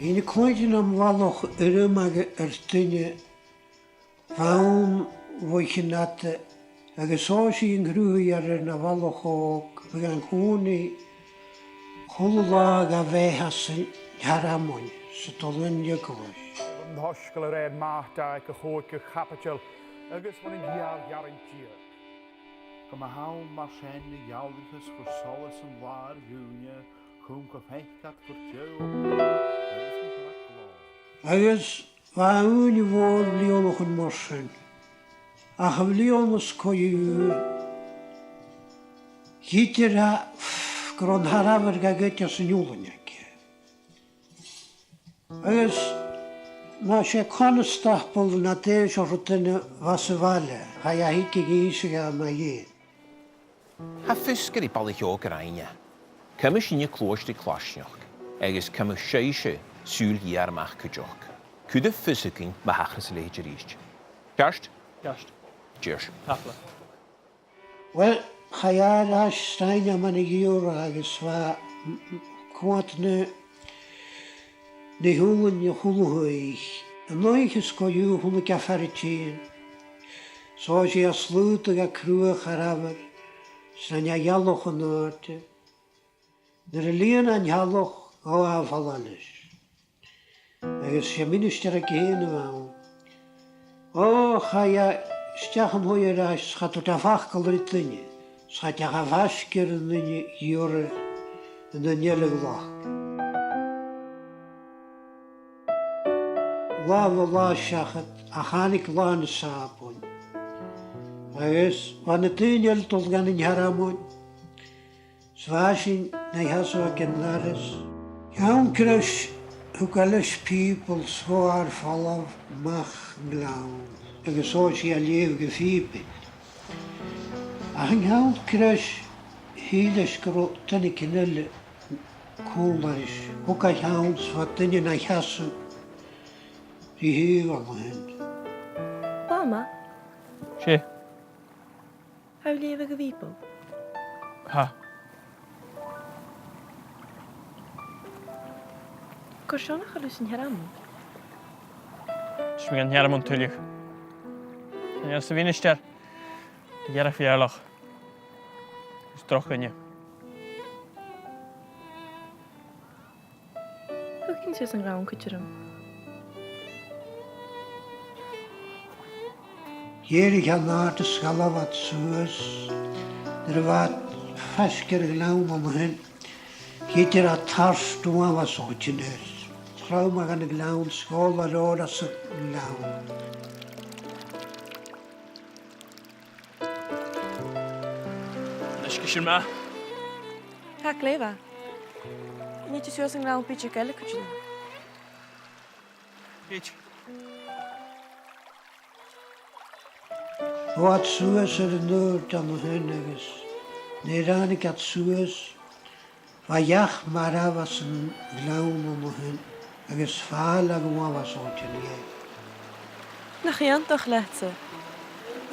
Hína cóidin am bhallach irimage duine bhain bhuichinata agus áisí an grúí ar na bhallach óg bhí an chúnaí chulá a bhéthe san Haramún sa Tolunne Gois. An thoscail a réad máta go chóid go chapatil agus bhain ghearran tír. Go ma hawn mar sen na iawdachas for solas an war húne chum go feicat for teo. Agus bhaúni bhór líonach an marsin. A cha líonas coiú hítir a gur an Haramar ga gaiite san Iúlaneach. Agus má sé conastapal na déis ar duine was a bhaile, cha a hiici gíise a na dhé. Ha fysgur I balach o graine. Cym sinne clóiste clásneach, agus cym séise súl hiarmach cydioch. Cwyd y ffysicyn mahachas leidir íst. Garst? Garst. Cheers. Hafla. Wel, cha a stein am an giúr agus bha cuatna na húlan na chulhuaich. An nóichas coiú húna gafarittín. Sá sé a slúta a cruach arabar, san a ialach an áte. Nar a líon an ialach ó a falanis. Agus sé minister a géana bhain. Ó, cha a steach an hwyr a schat o'r fachgal ar y dyni. Schat a fasgyr yn dyni i'r yn dyni ar y glach. Laf o la siachat a chanig lan y sabon. Agus, fan y dyni al dod gan yn Haramún. Sfasyn na I haso a gennaris. Iawn crys hwgalys people sgwar falaf mach glawn. Agus óisi a léh go fíbe. A an hawn crys híles go tanna cinile cúlaris. Hwga hawn sfa dyni na chasu I híh am hyn. Mama, She. how live a people? Ha. Cwrsion a chalwys yn Haramún. Smig an Haramún tuilich. En als de winnister, de jaren verjaardag. Is toch in je. Hoe ging ze zijn raam kutjerum? Hérig an náta scalavat suas. Wat fasgur glawn am hyn. Hítir a tarstú a was ótjinnir. Tráum a gan y glawn skóla rór as y glawn. Nysgu sy'n ma. Ha, gleva. Niet te zuur zijn raam pitje kelle kutjerum. Eet. Wat suas ar y nŵr am hyn agus. Nid anig at suas. Fa iach mara was yn glawn am hyn. Agus ffaal ag yma was ótjinnir. Nach chi antach lehte.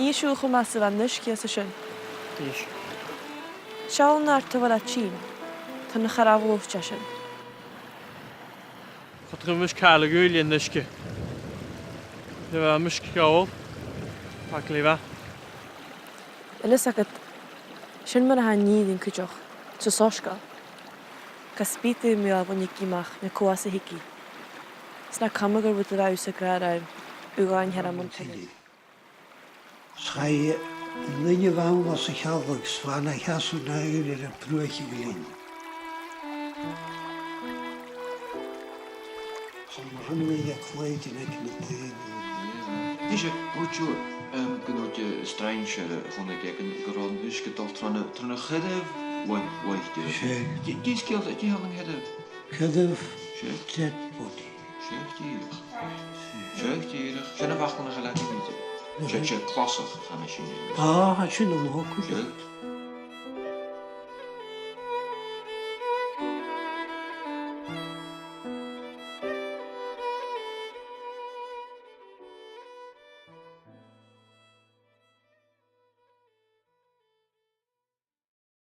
Í siúch o mas van nysgu as y sy'n. Eet. Siawl na'r tyfod a tîn. Tan ych ar afwf jasyn. Gaat er een muskaal gulje in nysgu. De was muskaal. Pak leva. Ylys agad. Sy'n ma'n ha nid yn cydioch. So sosgal. Gaspiti mi al von ikimach me koasa hiki. Sna kamagar with the raus a grada ugain Haramún tuilich. Schai nynne fawn was y chalvags fan a chasw na yr y brwch I glyn. Son hynny mi a clyd yn ag yn y dyn. Diese goedjoer, genootje strijnsje, gewoon ik een grond is getal tran gedef, wacht je. Sure. Die skills dat je al een gedef. Cydf ted body. Jeugdierig. Zijn er wachten nog gelijk niet. Je klassig gaan als je. Ah, had je nog een hoekje? Jeugd.